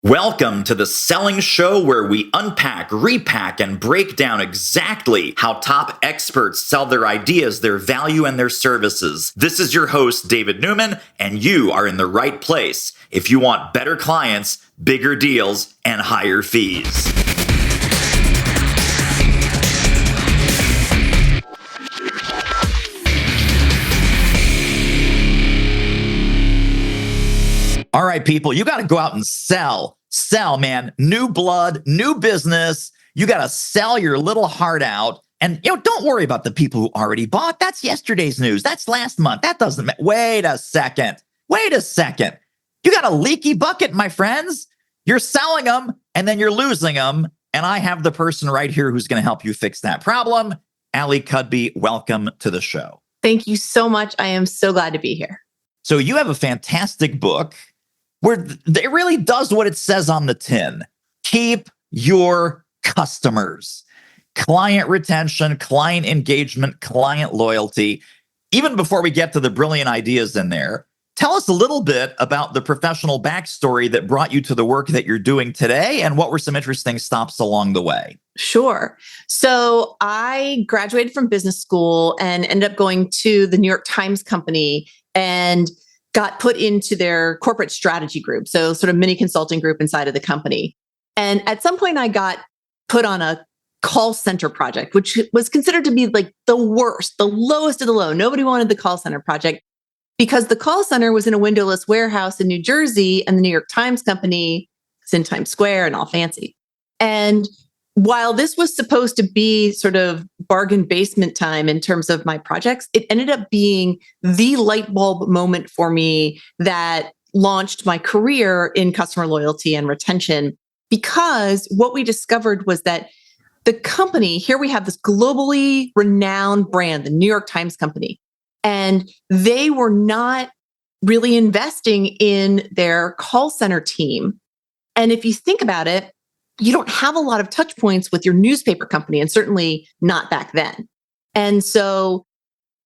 Welcome to the Selling Show, where we unpack, repack, and break down exactly how top experts sell their ideas, their value, and their services. This is your host, David Newman, and you are in the right place if you want better clients, bigger deals, and higher fees. All right, people, you got to go out and sell, man. New blood, new business. You got to sell your little heart out. And, don't worry about the people who already bought. That's yesterday's news. That's last month. That doesn't matter. Wait a second. You got a leaky bucket, my friends. You're selling them and then you're losing them. And I have the person right here who's going to help you fix that problem. Ali Cudby, welcome to the show. Thank you so much. I am so glad to be here. So you have a fantastic book where it really does what it says on the tin. Keep your customers. Client retention, client engagement, client loyalty. Even before we get to the brilliant ideas in there, tell us a little bit about the professional backstory that brought you to the work that you're doing today, and what were some interesting stops along the way? Sure. So I graduated from business school and ended up going to the New York Times Company and got put into their corporate strategy group. So sort of mini consulting group inside of the company. And at some point I got put on a call center project, which was considered to be like the worst, the lowest of the low. Nobody wanted the call center project because the call center was in a windowless warehouse in New Jersey and the New York Times Company is in Times Square and all fancy. And while this was supposed to be sort of bargain basement time in terms of my projects, it ended up being the light bulb moment for me that launched my career in customer loyalty and retention. Because what we discovered was that the company, here we have this globally renowned brand, the New York Times Company, and they were not really investing in their call center team. And if you think about it, you don't have a lot of touch points with your newspaper company, and certainly not back then. And so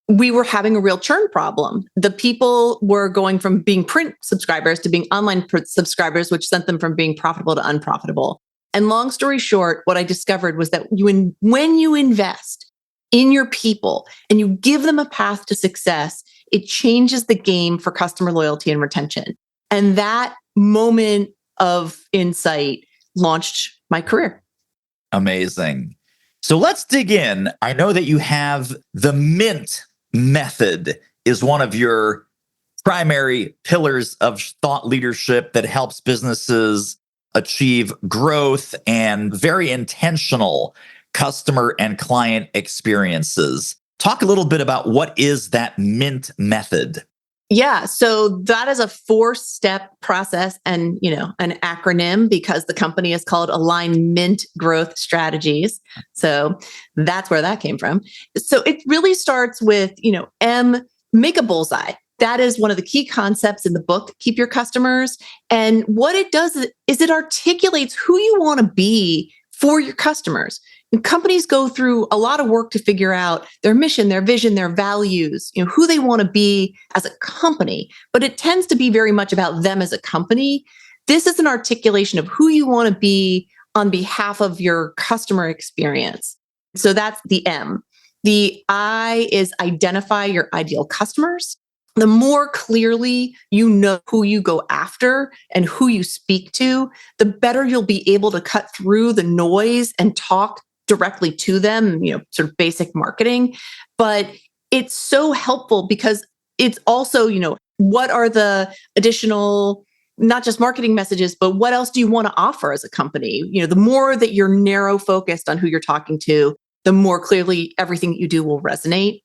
we were having a real churn problem. The people were going from being print subscribers to being online subscribers, which sent them from being profitable to unprofitable. And long story short, what I discovered was that when you invest in your people and you give them a path to success, it changes the game for customer loyalty and retention. And that moment of insight launched my career. Amazing. So let's dig in. I know that you have the Mint method is one of your primary pillars of thought leadership that helps businesses achieve growth and very intentional customer and client experiences. Talk a little bit about what is that Mint method. Yeah. So that is a 4-step process and, an acronym because the company is called Alignmint Growth Strategies. So that's where that came from. So it really starts with, M, make a bullseye. That is one of the key concepts in the book, Keep Your Customers. And what it does is it articulates who you want to be for your customers. And companies go through a lot of work to figure out their mission, their vision, their values, who they want to be as a company, but it tends to be very much about them as a company. This is an articulation of who you want to be on behalf of your customer experience. So that's the M. The I is identify your ideal customers. The more clearly you know who you go after and who you speak to, the better you'll be able to cut through the noise and talk directly to them, sort of basic marketing. But it's so helpful because it's also, what are the additional, not just marketing messages, but what else do you want to offer as a company? The more that you're narrow focused on who you're talking to, the more clearly everything that you do will resonate.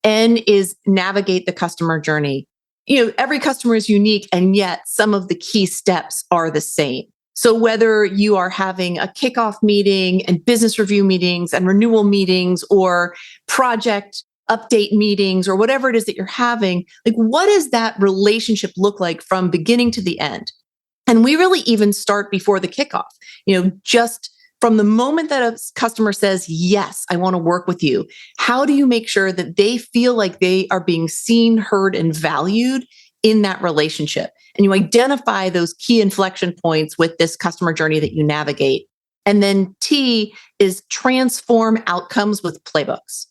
N is navigate the customer journey. Every customer is unique, and yet some of the key steps are the same. So whether you are having a kickoff meeting and business review meetings and renewal meetings or project update meetings or whatever it is that you're having, like what does that relationship look like from beginning to the end? And we really even start before the kickoff, just from the moment that a customer says, yes, I want to work with you, how do you make sure that they feel like they are being seen, heard, and valued in that relationship? and you identify those key inflection points with this customer journey that you navigate. And then T is transform outcomes with playbooks.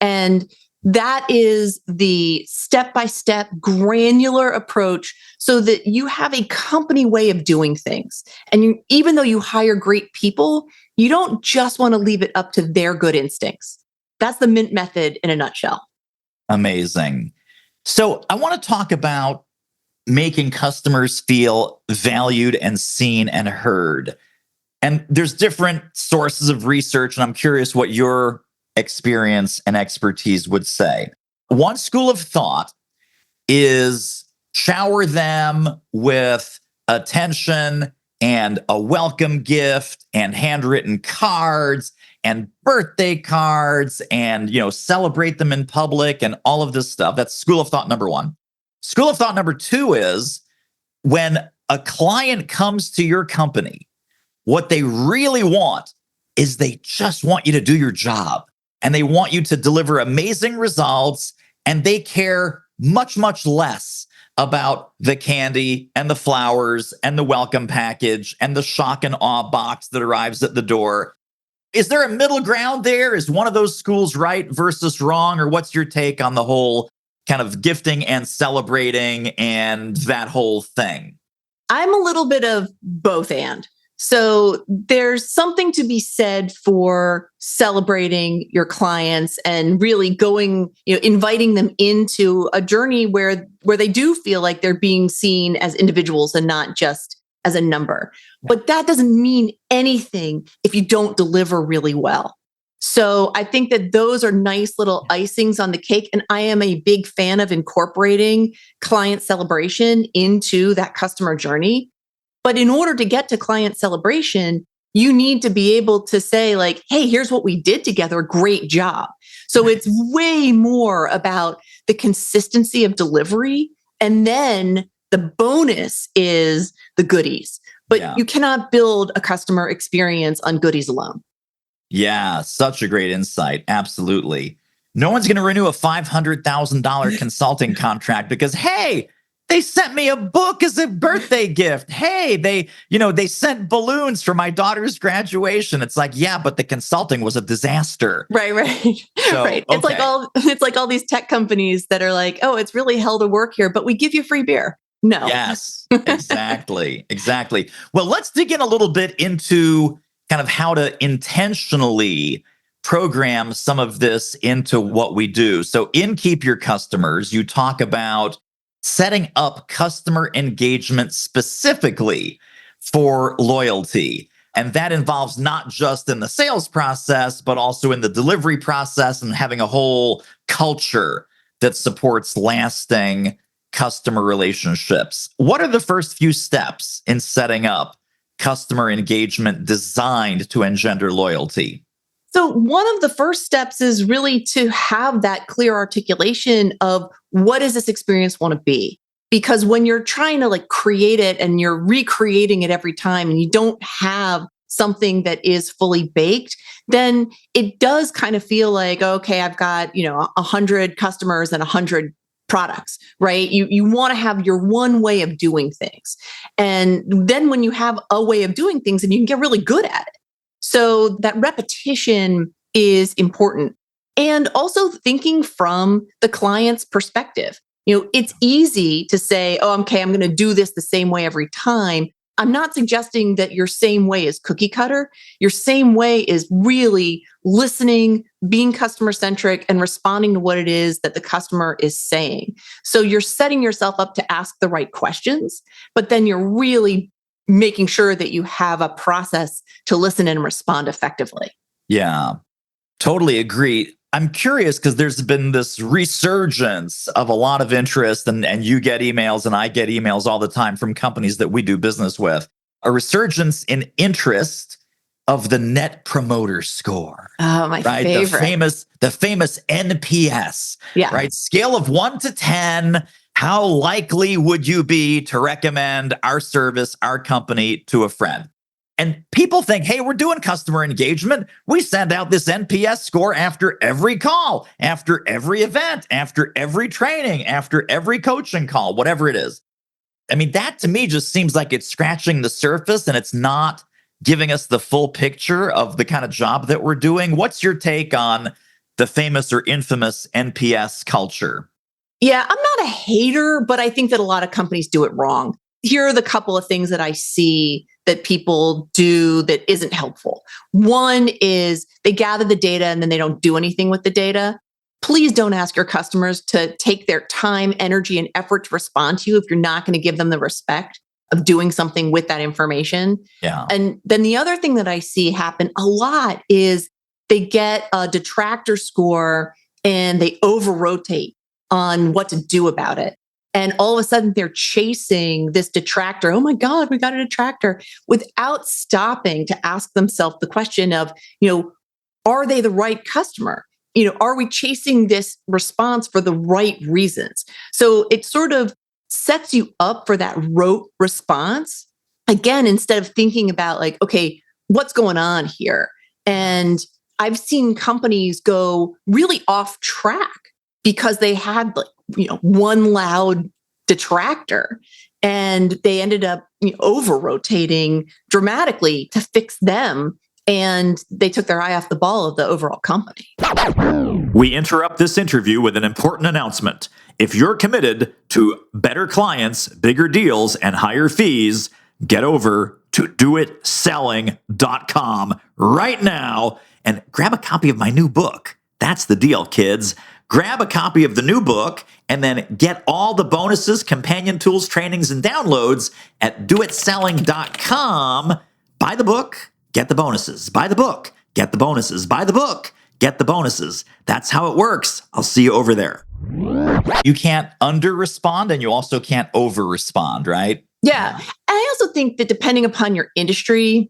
And that is the step-by-step granular approach so that you have a company way of doing things. And even though you hire great people, you don't just want to leave it up to their good instincts. That's the Mint method in a nutshell. Amazing. So I want to talk about making customers feel valued and seen and heard. And there's different sources of research, and I'm curious what your experience and expertise would say. One school of thought is shower them with attention and a welcome gift and handwritten cards and birthday cards and, celebrate them in public and all of this stuff. That's school of thought number one. School of thought number two is when a client comes to your company, what they really want is they just want you to do your job. And they want you to deliver amazing results, and they care much, much less about the candy and the flowers and the welcome package and the shock and awe box that arrives at the door. Is there a middle ground there? Is one of those schools right versus wrong? Or what's your take on the whole kind of gifting and celebrating and that whole thing? I'm a little bit of both and. So there's something to be said for celebrating your clients and really going, inviting them into a journey where they do feel like they're being seen as individuals and not just as a number. But that doesn't mean anything if you don't deliver really well. So I think that those are nice little icings on the cake. And I am a big fan of incorporating client celebration into that customer journey. But in order to get to client celebration, you need to be able to say like, hey, here's what we did together. Great job. So it's way more about the consistency of delivery. And then the bonus is the goodies. But you cannot build a customer experience on goodies alone. Yeah, such a great insight. Absolutely. No one's going to renew a $500,000 consulting contract because, hey, they sent me a book as a birthday gift. Hey, they sent balloons for my daughter's graduation. It's like, yeah, but the consulting was a disaster. Right. So, right. Okay. It's like all these tech companies that are like, oh, it's really hell to work here, but we give you free beer. No. Yes, exactly. Well, let's dig in a little bit into kind of how to intentionally program some of this into what we do. So in Keep Your Customers, you talk about setting up customer engagement specifically for loyalty. And that involves not just in the sales process, but also in the delivery process and having a whole culture that supports lasting customer relationships. What are the first few steps in setting up customer engagement designed to engender loyalty? So one of the first steps is really to have that clear articulation of what does this experience want to be? Because when you're trying to like create it and you're recreating it every time and you don't have something that is fully baked, then it does kind of feel like, okay, I've got, 100 customers and 100 products, right? You want to have your one way of doing things. And then when you have a way of doing things, and you can get really good at it. So that repetition is important. And also thinking from the client's perspective. It's easy to say, oh, okay, I'm going to do this the same way every time. I'm not suggesting that your same way is cookie cutter. Your same way is really listening, being customer centric, and responding to what it is that the customer is saying. So you're setting yourself up to ask the right questions, but then you're really making sure that you have a process to listen and respond effectively. Yeah, totally agree. I'm curious because there's been this resurgence of a lot of interest, and you get emails and I get emails all the time from companies that we do business with. A resurgence in interest of the Net Promoter Score. Oh, my favorite. The famous NPS. Yeah. Right. Scale of 1 to 10. How likely would you be to recommend our service, our company to a friend? And people think, hey, we're doing customer engagement. We send out this NPS score after every call, after every event, after every training, after every coaching call, whatever it is. I mean, that to me just seems like it's scratching the surface and it's not giving us the full picture of the kind of job that we're doing. What's your take on the famous or infamous NPS culture? Yeah, I'm not a hater, but I think that a lot of companies do it wrong. Here are the couple of things that I see that people do that isn't helpful. One is they gather the data and then they don't do anything with the data. Please don't ask your customers to take their time, energy, and effort to respond to you if you're not going to give them the respect of doing something with that information. Yeah. And then the other thing that I see happen a lot is they get a detractor score and they over rotate on what to do about it. And all of a sudden they're chasing this detractor. Oh my God, we got a detractor, without stopping to ask themselves the question of, are they the right customer? Are we chasing this response for the right reasons? So it sort of sets you up for that rote response. Again, instead of thinking about like, okay, what's going on here? And I've seen companies go really off track because they had one loud detractor and they ended up over rotating dramatically to fix them. And they took their eye off the ball of the overall company. We interrupt this interview with an important announcement. If you're committed to better clients, bigger deals, and higher fees, get over to doitselling.com right now and grab a copy of my new book. That's the deal, kids. Grab a copy of the new book and then get all the bonuses, companion tools, trainings, and downloads at doitselling.com. Buy the book, get the bonuses. Buy the book, get the bonuses. Buy the book, get the bonuses. That's how it works. I'll see you over there. You can't under-respond and you also can't over-respond, right? Yeah. And I also think that depending upon your industry,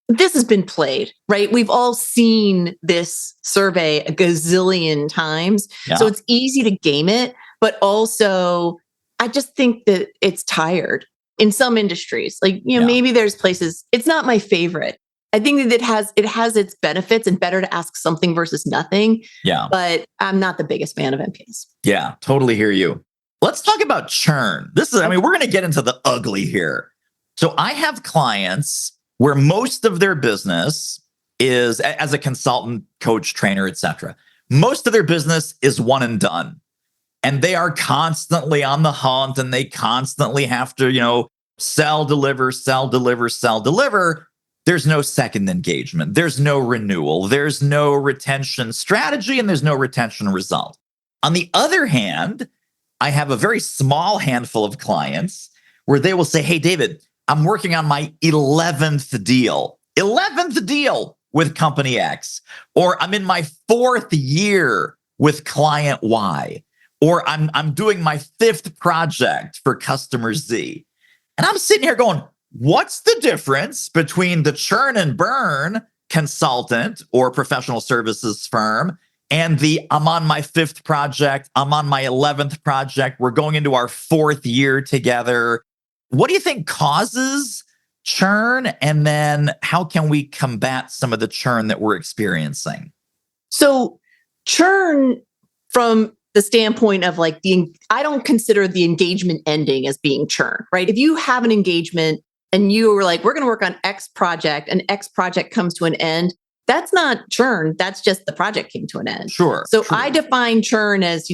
this has been played, right? We've all seen this survey a gazillion times. Yeah. So it's easy to game it, but also I just think that it's tired in some industries. Like, maybe there's places, it's not my favorite. I think that it has its benefits and better to ask something versus nothing. Yeah. But I'm not the biggest fan of NPS. Yeah, totally hear you. Let's talk about churn. We're going to get into the ugly here. So I have clients where most of their business is, as a consultant, coach, trainer, etc., most of their business is one and done. And they are constantly on the hunt and they constantly have to, sell, deliver, sell, deliver, sell, deliver. There's no second engagement. There's no renewal. There's no retention strategy and there's no retention result. On the other hand, I have a very small handful of clients where they will say, hey, David, I'm working on my 11th deal with company X, or I'm in my 4th year with client Y, or I'm doing my 5th project for customer Z. And I'm sitting here going, what's the difference between the churn and burn consultant or professional services firm and the I'm on my 5th project, I'm on my 11th project, we're going into our 4th year together? What do you think causes churn? And then how can we combat some of the churn that we're experiencing? So churn from the standpoint of I don't consider the engagement ending as being churn, right? If you have an engagement and you were like, we're going to work on X project and X project comes to an end, that's not churn. That's just the project came to an end. Sure. So I define churn as,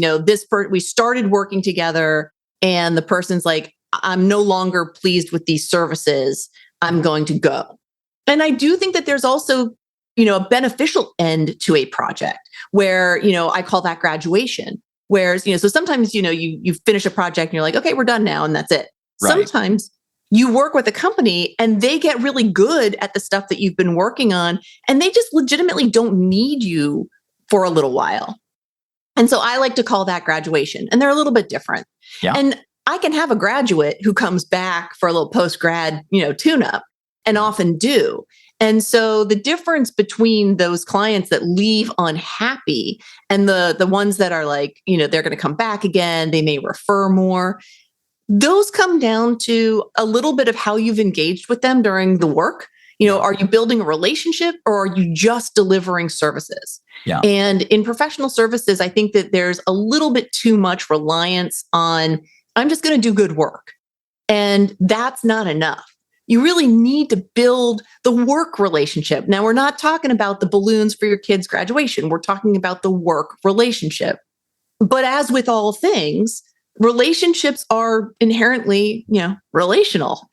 we started working together and the person's like, I'm no longer pleased with these services. I'm going to go. And I do think that there's also, a beneficial end to a project where, I call that graduation. Whereas, so sometimes, you finish a project and you're like, okay, we're done now. And that's it. Right. Sometimes you work with a company and they get really good at the stuff that you've been working on and they just legitimately don't need you for a little while. And so I like to call that graduation, and they're a little bit different. Yeah. And I can have a graduate who comes back for a little post-grad, tune-up, and often do. And so the difference between those clients that leave unhappy and the ones that are like, they're going to come back again, they may refer more, those come down to a little bit of how you've engaged with them during the work. Are you building a relationship or are you just delivering services? Yeah. And in professional services, I think that there's a little bit too much reliance on, I'm just going to do good work. And that's not enough. You really need to build the work relationship. Now, we're not talking about the balloons for your kids' graduation. We're talking about the work relationship. But as with all things, relationships are inherently, relational.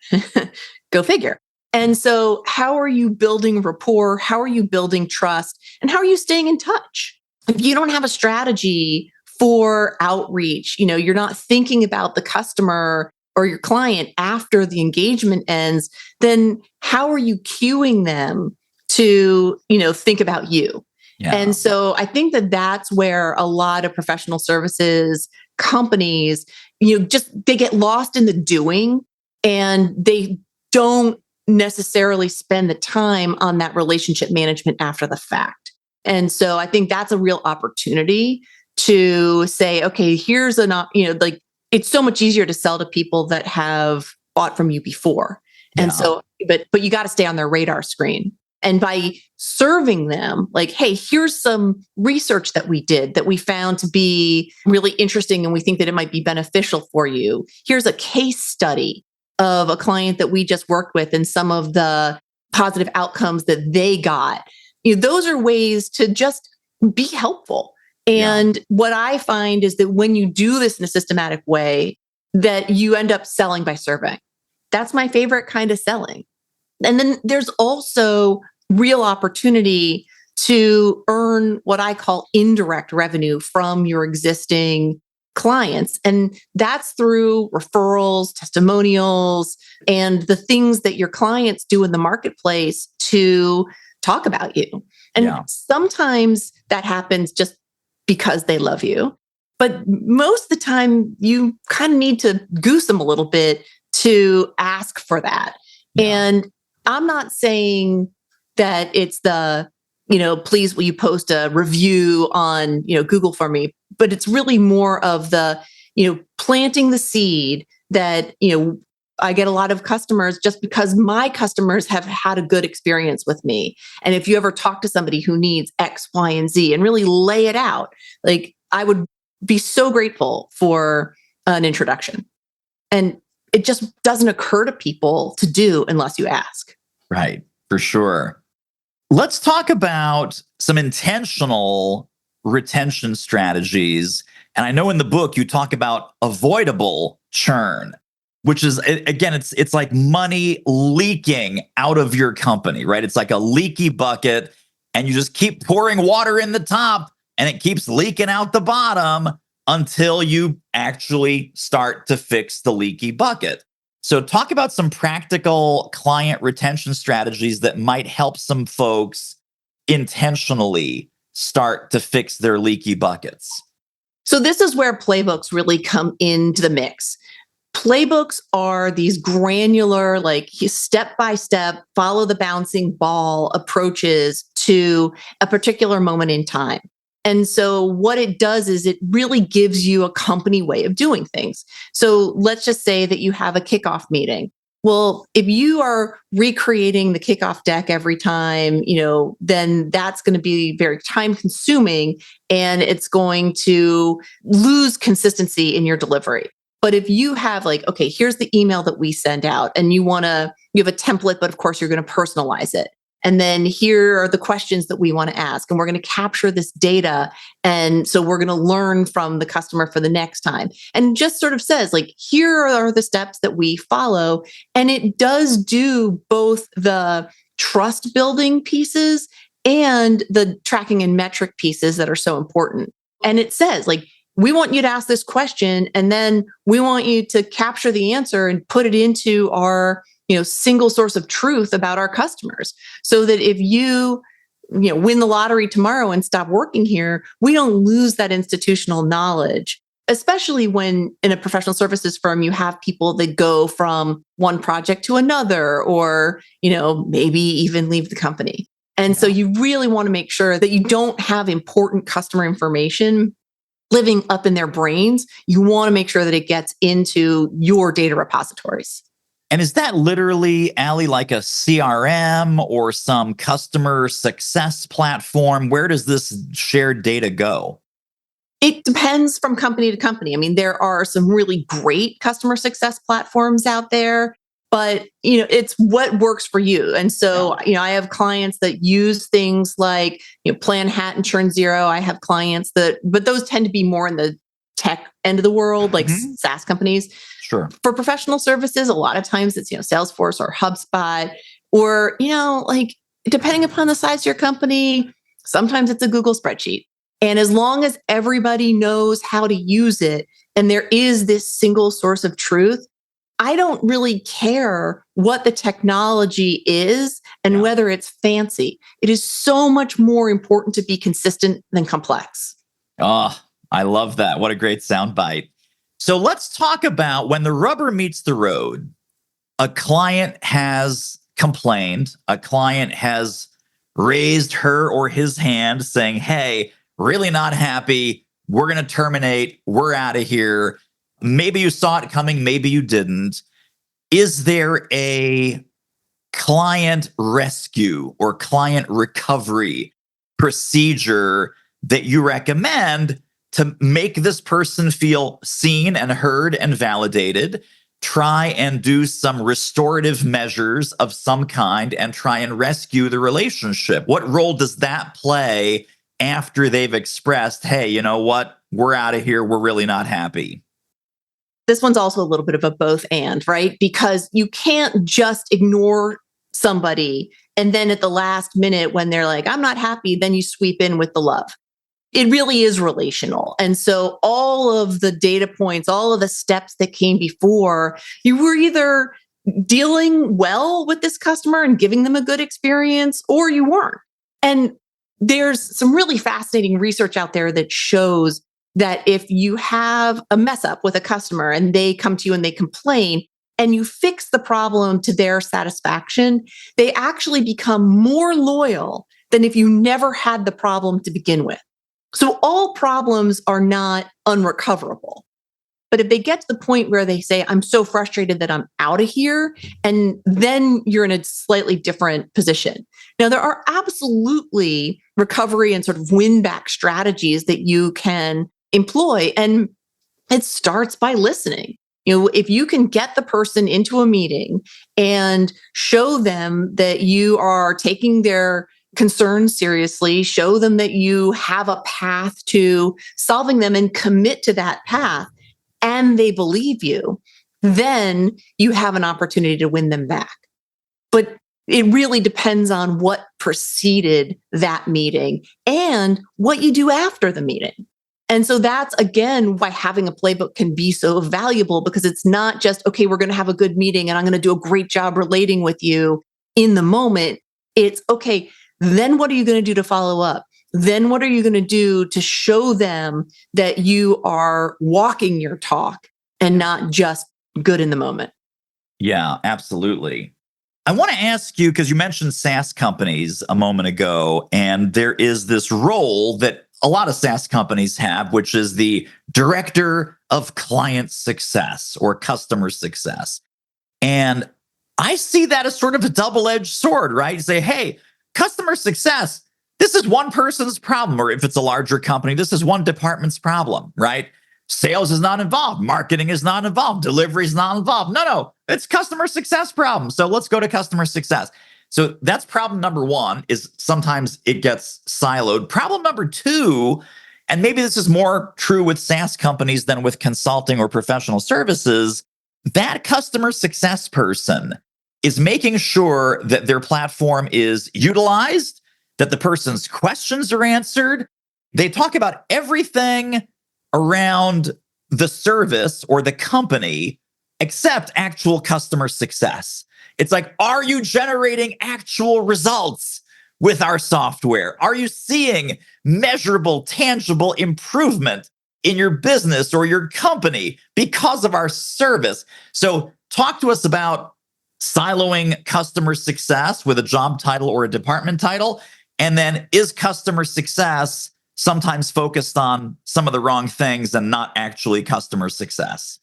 Go figure. And so, how are you building rapport? How are you building trust? And how are you staying in touch? If you don't have a strategy for outreach, you're not thinking about the customer or your client after the engagement ends, then how are you cueing them to, think about you? Yeah. And so I think that that's where a lot of professional services companies, they get lost in the doing, and they don't necessarily spend the time on that relationship management after the fact. And so I think that's a real opportunity to say, okay, here's it's so much easier to sell to people that have bought from you before. Yeah. And so, but you got to stay on their radar screen. And by serving them, like, hey, here's some research that we did that we found to be really interesting, and we think that it might be beneficial for you. Here's a case study of a client that we just worked with and some of the positive outcomes that they got. Those are ways to just be helpful. And what I find is that when you do this in a systematic way, that you end up selling by serving. That's my favorite kind of selling. And then there's also real opportunity to earn what I call indirect revenue from your existing clients. And that's through referrals, testimonials, and the things that your clients do in the marketplace to talk about you. And sometimes that happens just because they love you. But most of the time, you kind of need to goose them a little bit to ask for that. Yeah. And I'm not saying that it's please will you post a review on, Google for me, but it's really more of the, planting the seed that, I get a lot of customers just because my customers have had a good experience with me. And if you ever talk to somebody who needs X, Y, and Z and really lay it out, like, I would be so grateful for an introduction. And it just doesn't occur to people to do unless you ask. Right, for sure. Let's talk about some intentional retention strategies. And I know in the book you talk about avoidable churn, which is, again, it's like money leaking out of your company, right? It's like a leaky bucket, and you just keep pouring water in the top and it keeps leaking out the bottom until you actually start to fix the leaky bucket. So talk about some practical client retention strategies that might help some folks intentionally start to fix their leaky buckets. So this is where playbooks really come into the mix. Playbooks are these granular, like step-by-step, follow the bouncing ball approaches to a particular moment in time. And so what it does is it really gives you a company way of doing things. So let's just say that you have a kickoff meeting. Well, if you are recreating the kickoff deck every time, then that's going to be very time consuming, and it's going to lose consistency in your delivery. But if you have okay, here's the email that we send out, and you have a template, but of course you're going to personalize it. And then here are the questions that we want to ask, and we're going to capture this data. And so we're going to learn from the customer for the next time. And just sort of says here are the steps that we follow. And it does do both the trust building pieces and the tracking and metric pieces that are so important. And it says we want you to ask this question, and then we want you to capture the answer and put it into our single source of truth about our customers, so that if you win the lottery tomorrow and stop working here, we don't lose that institutional knowledge, especially when in a professional services firm, you have people that go from one project to another, or, maybe even leave the company. And so you really want to make sure that you don't have important customer information living up in their brains. You want to make sure that it gets into your data repositories. And is that literally, Allie, like a CRM or some customer success platform? Where does this shared data go? It depends from company to company. I mean, there are some really great customer success platforms out there, but it's what works for you. And so, I have clients that use things like, Plan Hat and Churn Zero. I have clients but those tend to be more in the tech end of the world, like SaaS companies. Sure. For professional services, a lot of times it's, Salesforce or HubSpot, or, like depending upon the size of your company, sometimes it's a Google spreadsheet. And as long as everybody knows how to use it and there is this single source of truth, I don't really care what the technology is and whether it's fancy. It is so much more important to be consistent than complex. Oh, I love that. What a great soundbite. So let's talk about when the rubber meets the road. A client has complained, a client has raised her or his hand saying, hey, really not happy. We're going to terminate. We're out of here. Maybe you saw it coming. Maybe you didn't. Is there a client rescue or client recovery procedure that you recommend to make this person feel seen and heard and validated? Try and do some restorative measures of some kind and try and rescue the relationship. What role does that play after they've expressed, hey, you know what? We're out of here. We're really not happy. This one's also a little bit of a both and, right? Because you can't just ignore somebody and then at the last minute when they're like, I'm not happy, then you sweep in with the love. It really is relational. And so all of the data points, all of the steps that came before, you were either dealing well with this customer and giving them a good experience, or you weren't. And there's some really fascinating research out there that shows that if you have a mess up with a customer and they come to you and they complain and you fix the problem to their satisfaction, they actually become more loyal than if you never had the problem to begin with. So all problems are not unrecoverable. But if they get to the point where they say, I'm so frustrated that I'm out of here, and then you're in a slightly different position. Now, there are absolutely recovery and sort of win back strategies that you can employ. And it starts by listening. If you can get the person into a meeting and show them that you are taking their concerns seriously, show them that you have a path to solving them and commit to that path, and they believe you, then you have an opportunity to win them back. But it really depends on what preceded that meeting and what you do after the meeting. And so that's, again, why having a playbook can be so valuable, because it's not just, okay, we're going to have a good meeting and I'm going to do a great job relating with you in the moment. It's, okay, then what are you going to do to follow up? Then what are you going to do to show them that you are walking your talk and not just good in the moment? Yeah, absolutely. I want to ask you, because you mentioned SaaS companies a moment ago, and there is this role that a lot of SaaS companies have, which is the director of client success or customer success. And I see that as sort of a double-edged sword, right? You say, hey, customer success, this is one person's problem. Or if it's a larger company, this is one department's problem, right? Sales is not involved. Marketing is not involved. Delivery is not involved. No, it's customer success problem. So let's go to customer success. So that's problem number one, is sometimes it gets siloed. Problem number two, and maybe this is more true with SaaS companies than with consulting or professional services, that customer success person is making sure that their platform is utilized, that the person's questions are answered. They talk about everything around the service or the company except actual customer success. It's like, are you generating actual results with our software? Are you seeing measurable, tangible improvement in your business or your company because of our service? So talk to us about siloing customer success with a job title or a department title. And then, is customer success sometimes focused on some of the wrong things and not actually customer success?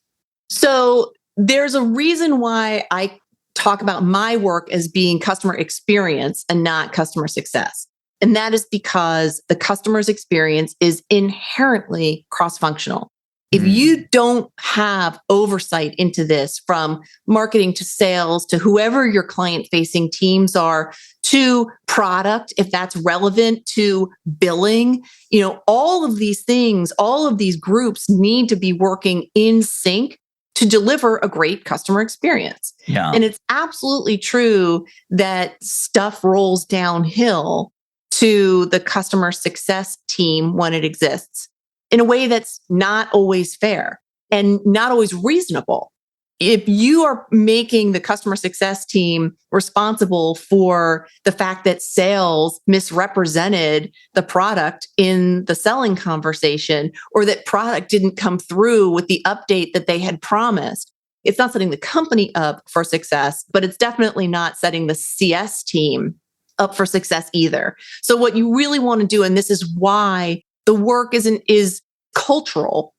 So there's a reason why I talk about my work as being customer experience and not customer success. And that is because the customer's experience is inherently cross-functional. If you don't have oversight into this, from marketing to sales to whoever your client-facing teams are, to product, if that's relevant, to billing, all of these things, all of these groups need to be working in sync to deliver a great customer experience. Yeah. And it's absolutely true that stuff rolls downhill to the customer success team when it exists in a way that's not always fair and not always reasonable. If you are making the customer success team responsible for the fact that sales misrepresented the product in the selling conversation, or that product didn't come through with the update that they had promised, it's not setting the company up for success, but it's definitely not setting the CS team up for success either. So what you really want to do, and this is why the work is cultural.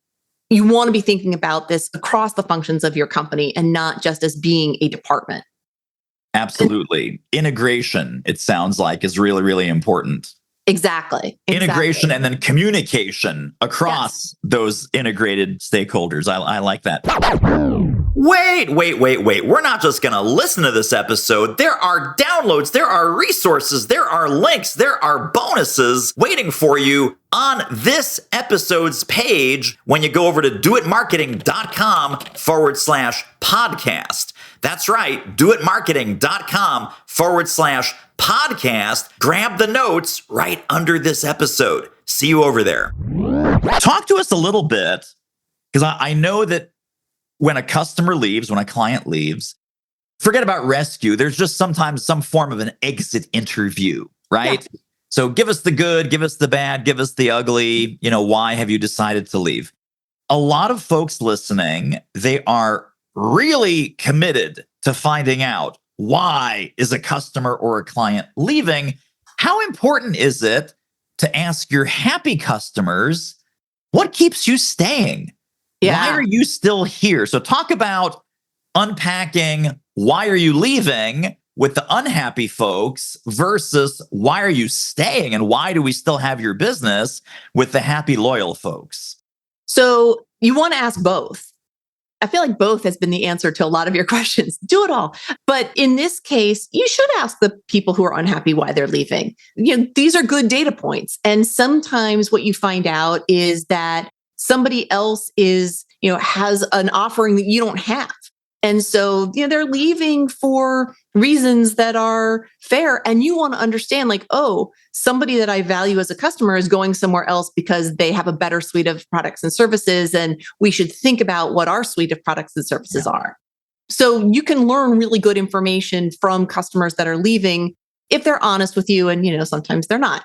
You want to be thinking about this across the functions of your company and not just as being a department. Absolutely. Integration, it sounds like, is really, really important. Exactly. Integration and then communication across those integrated stakeholders. I like that. Wait. We're not just going to listen to this episode. There are downloads, there are resources, there are links, there are bonuses waiting for you on this episode's page when you go over to doitmarketing.com/podcast. That's right, doitmarketing.com/podcast. Grab the notes right under this episode. See you over there. Talk to us a little bit, because I know that when a customer leaves, when a client leaves, forget about rescue. There's just sometimes some form of an exit interview, right? Yeah. So give us the good, give us the bad, give us the ugly. Why have you decided to leave? A lot of folks listening, they are really committed to finding out, why is a customer or a client leaving? How important is it to ask your happy customers, what keeps you staying? Yeah. Why are you still here? So talk about unpacking why are you leaving with the unhappy folks versus why are you staying and why do we still have your business with the happy, loyal folks? So you want to ask both. I feel like both has been the answer to a lot of your questions. Do it all. But in this case, you should ask the people who are unhappy why they're leaving. These are good data points. And sometimes what you find out is that somebody else has an offering that you don't have. And so, they're leaving for reasons that are fair. And you want to understand, somebody that I value as a customer is going somewhere else because they have a better suite of products and services. And we should think about what our suite of products and services are. So you can learn really good information from customers that are leaving if they're honest with you. And, sometimes they're not.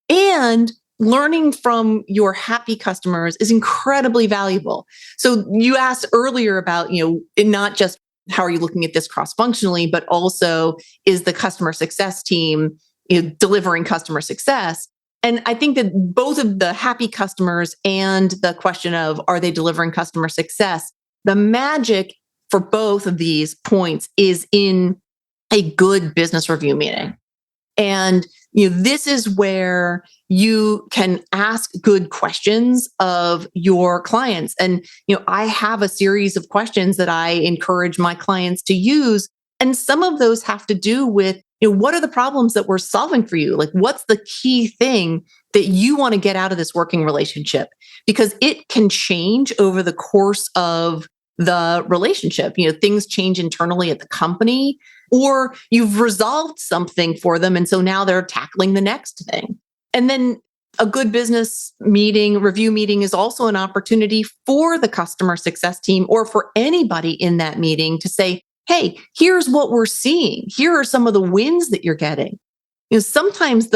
And learning from your happy customers is incredibly valuable. So you asked earlier about, not just how are you looking at this cross-functionally, but also is the customer success team delivering customer success? And I think that both of the happy customers and the question of are they delivering customer success, the magic for both of these points is in a good business review meeting. And this is where you can ask good questions of your clients. And I have a series of questions that I encourage my clients to use. And some of those have to do with, what are the problems that we're solving for you? What's the key thing that you want to get out of this working relationship? Because it can change over the course of the relationship. Things change internally at the company, or you've resolved something for them. And so now they're tackling the next thing. And then a good business meeting, review meeting, is also an opportunity for the customer success team or for anybody in that meeting to say, hey, here's what we're seeing. Here are some of the wins that you're getting. Sometimes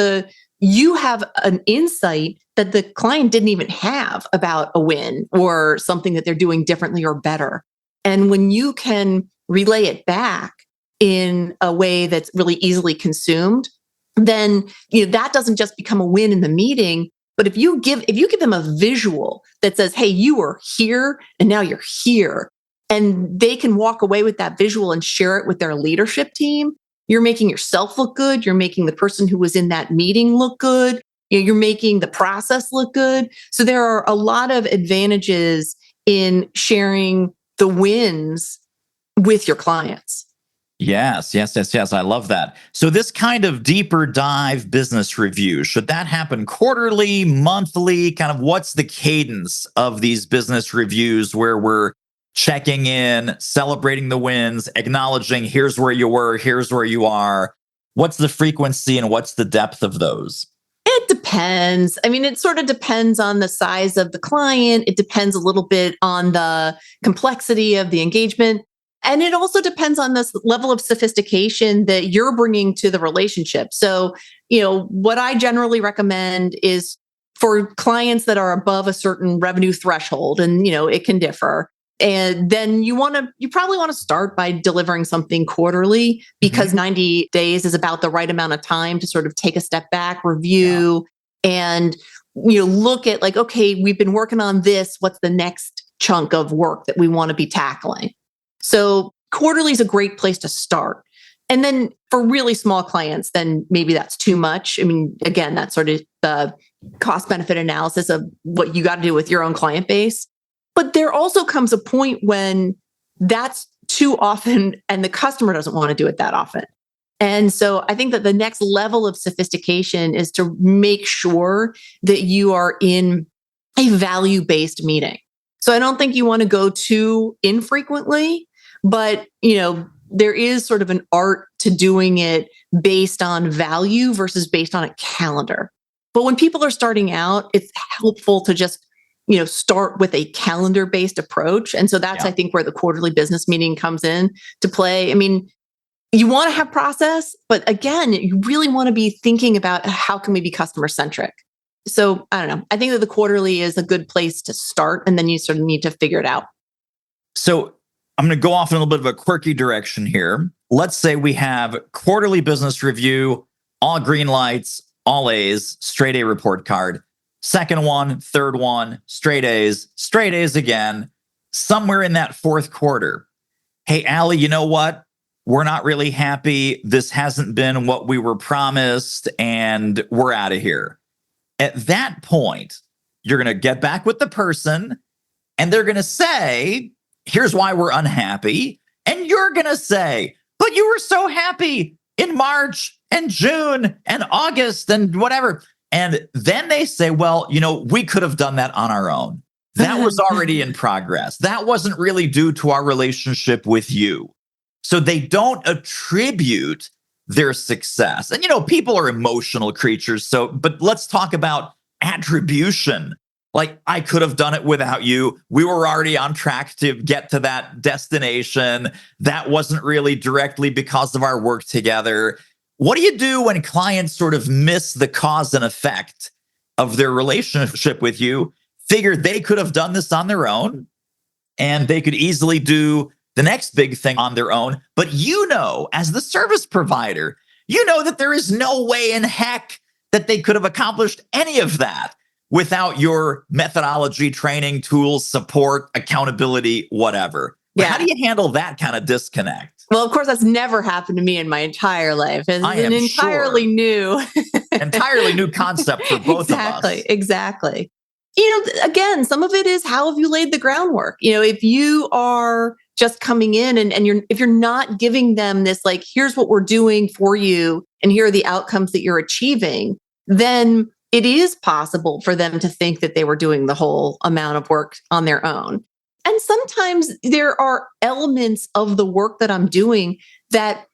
you have an insight that the client didn't even have about a win or something that they're doing differently or better. And when you can relay it back in a way that's really easily consumed, then that doesn't just become a win in the meeting. But if you give them a visual that says, hey, you were here and now you're here, and they can walk away with that visual and share it with their leadership team, you're making yourself look good. You're making the person who was in that meeting look good. You're making the process look good. So there are a lot of advantages in sharing the wins with your clients. Yes, yes, yes, yes. I love that. So, this kind of deeper dive business review, should that happen quarterly, monthly? Kind of what's the cadence of these business reviews where we're checking in, celebrating the wins, acknowledging here's where you were, here's where you are? What's the frequency and what's the depth of those? It depends. I mean, it sort of depends on the size of the client. It depends a little bit on the complexity of the engagement. And it also depends on this level of sophistication that you're bringing to the relationship. So, what I generally recommend is for clients that are above a certain revenue threshold, and, it can differ. And then you probably want to start by delivering something quarterly, because 90 days is about the right amount of time to sort of take a step back, review, and look at like, okay, we've been working on this. What's the next chunk of work that we want to be tackling? So quarterly is a great place to start. And then for really small clients, then maybe that's too much. I mean, again, that's sort of the cost benefit analysis of what you got to do with your own client base. But there also comes a point when that's too often and the customer doesn't want to do it that often. And so I think that the next level of sophistication is to make sure that you are in a value-based meeting. So I don't think you want to go too infrequently, but there is sort of an art to doing it based on value versus based on a calendar. But when people are starting out, it's helpful to just start with a calendar-based approach. And so that's, I think, where the quarterly business meeting comes in to play. I mean, you want to have process, but again, you really want to be thinking about how can we be customer-centric. So I don't know. I think that the quarterly is a good place to start, and then you sort of need to figure it out. So I'm going to go off in a little bit of a quirky direction here. Let's say we have quarterly business review, all green lights, all A's, straight A report card. Second one, third one, straight A's again, somewhere in that fourth quarter. Hey, Allie, you know what? We're not really happy. This hasn't been what we were promised, and we're out of here. At that point, you're going to get back with the person, and they're going to say, here's why we're unhappy. And you're going to say, but you were so happy in March and June and August and whatever. And then they say, well, we could have done that on our own. That was already in progress. That wasn't really due to our relationship with you. So they don't attribute their success. And, people are emotional creatures. But let's talk about attribution. Like, I could have done it without you. We were already on track to get to that destination. That wasn't really directly because of our work together. What do you do when clients sort of miss the cause and effect of their relationship with you, figure they could have done this on their own, and they could easily do the next big thing on their own? But as the service provider, that there is no way in heck that they could have accomplished any of that without your methodology, training, tools, support, accountability, whatever. Yeah. How do you handle that kind of disconnect? Well, of course, that's never happened to me in my entire life. It's an entirely new concept for both of us. Exactly. Again, some of it is how have you laid the groundwork? If you are just coming in and if you're not giving them this, like, here's what we're doing for you, and here are the outcomes that you're achieving, then it is possible for them to think that they were doing the whole amount of work on their own. And sometimes there are elements of the work that I'm doing that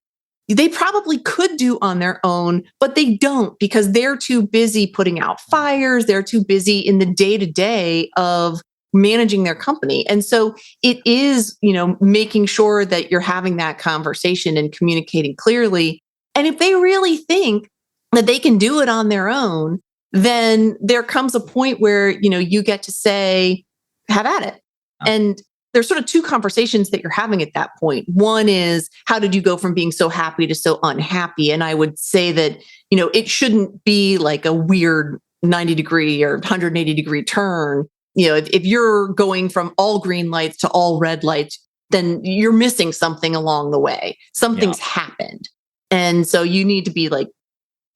they probably could do on their own, but they don't because they're too busy putting out fires. They're too busy in the day-to-day of managing their company. And so it is, making sure that you're having that conversation and communicating clearly. And if they really think that they can do it on their own, then there comes a point where, you get to say, have at it. And there's sort of two conversations that you're having at that point. One is, how did you go from being so happy to so unhappy? And I would say that, it shouldn't be like a weird 90-degree or 180-degree turn. If you're going from all green lights to all red lights, then you're missing something along the way. Something's happened. And so you need to be like,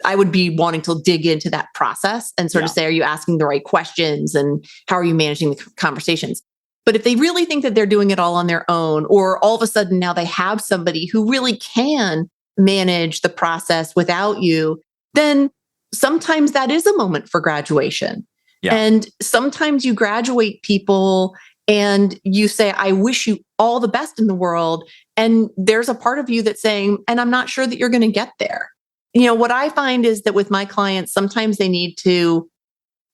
I would be wanting to dig into that process and sort of say, are you asking the right questions and how are you managing the conversations? But if they really think that they're doing it all on their own, or all of a sudden now they have somebody who really can manage the process without you, then sometimes that is a moment for graduation. Yeah. And sometimes you graduate people and you say, I wish you all the best in the world. And there's a part of you that's saying, and I'm not sure that you're going to get there. What I find is that with my clients, sometimes they need to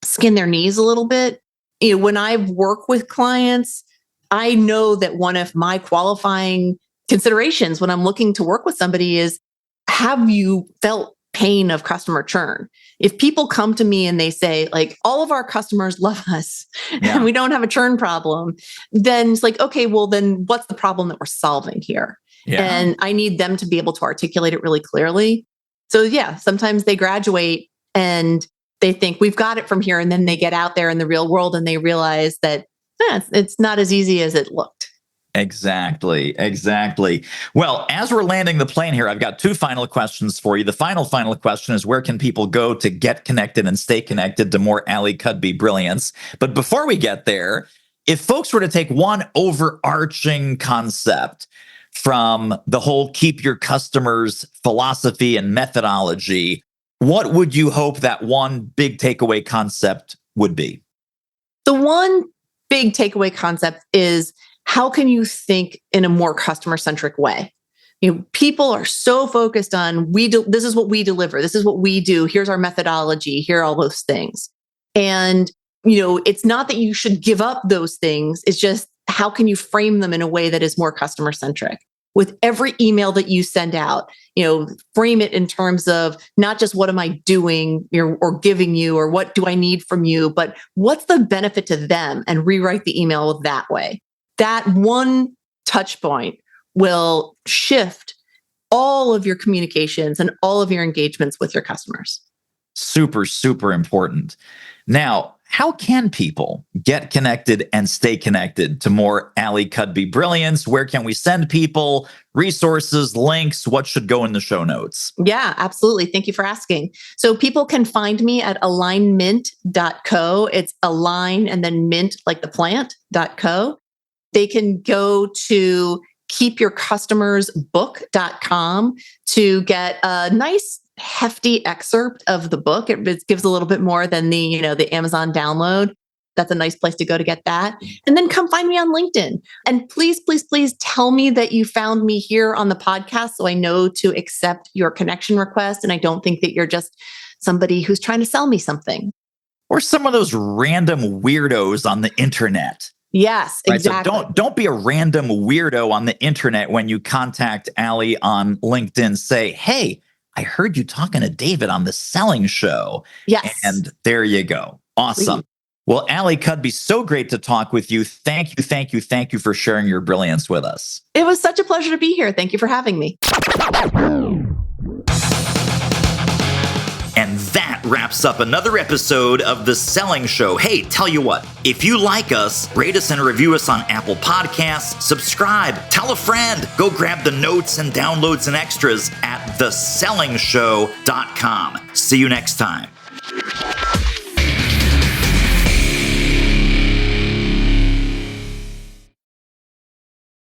skin their knees a little bit. When I work with clients, I know that one of my qualifying considerations when I'm looking to work with somebody is, have you felt pain of customer churn? If people come to me and they say, like, all of our customers love us and we don't have a churn problem, then it's like, okay, well, then what's the problem that we're solving here? Yeah. And I need them to be able to articulate it really clearly. So yeah, sometimes they graduate and they think we've got it from here. And then they get out there in the real world and they realize that it's not as easy as it looked. Exactly. Well, as we're landing the plane here, I've got two final questions for you. The final question is, where can people go to get connected and stay connected to more Ali Cudby brilliance? But before we get there, if folks were to take one overarching concept from the whole keep your customers philosophy and methodology, what would you hope that one big takeaway concept would be? The one big takeaway concept is, how can you think in a more customer-centric way? People are so focused on, this is what we deliver. This is what we do. Here's our methodology. Here are all those things. And, it's not that you should give up those things. It's just, how can you frame them in a way that is more customer-centric? With every email that you send out, frame it in terms of not just what am I doing or giving you, or what do I need from you, but what's the benefit to them, and rewrite the email that way. That one touch point will shift all of your communications and all of your engagements with your customers. Super, super important. Now, how can people get connected and stay connected to more Ali Cudby brilliance? Where can we send people? Resources, links, what should go in the show notes? Yeah, absolutely. Thank you for asking. So people can find me at alignmint.co. It's align and then mint, like the plant.co. They can go to keepyourcustomersbook.com to get a nice hefty excerpt of the book. It gives a little bit more than the Amazon download. That's a nice place to go to get that. And then come find me on LinkedIn. And please, please, please tell me that you found me here on the podcast so I know to accept your connection request. And I don't think that you're just somebody who's trying to sell me something. Or some of those random weirdos on the internet. Yes, exactly. So don't be a random weirdo on the internet when you contact Ali on LinkedIn. Say, hey, I heard you talking to David on the Selling Show. Yes. And there you go. Awesome. Well, Ali Cudby, so great to talk with you. Thank you for sharing your brilliance with us. It was such a pleasure to be here. Thank you for having me. And that wraps up another episode of The Selling Show. Hey, tell you what, if you like us, rate us and review us on Apple Podcasts, subscribe, tell a friend, go grab the notes and downloads and extras at thesellingshow.com. See you next time.